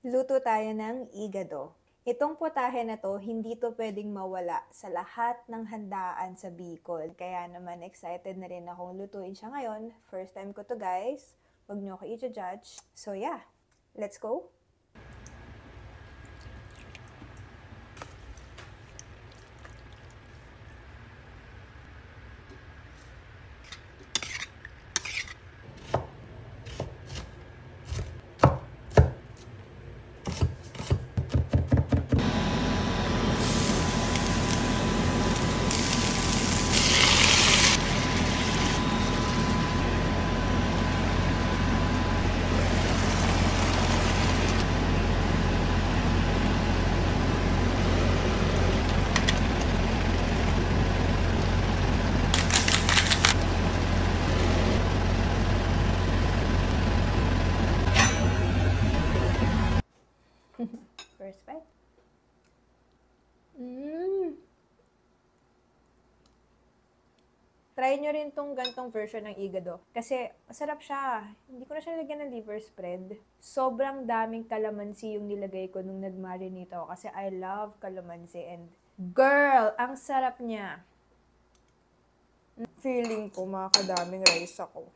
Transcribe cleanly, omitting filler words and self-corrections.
Luto tayo ng igado. Itong putahe na to, hindi to pwedeng mawala sa lahat ng handaan sa Bicol. Kaya naman excited na rin akong lutuin siya ngayon. First time ko to guys. Huwag niyo ako i-judge. So yeah, let's go! First bite. Try nyo rin tong gantong version ng igado. Kasi masarap siya. Hindi ko na siya lagyan ng liver spread. Sobrang daming kalamansi yung nilagay ko nung nag-marinate ako. Kasi I love kalamansi. And girl, ang sarap niya. Feeling ko makakadaming rice ako.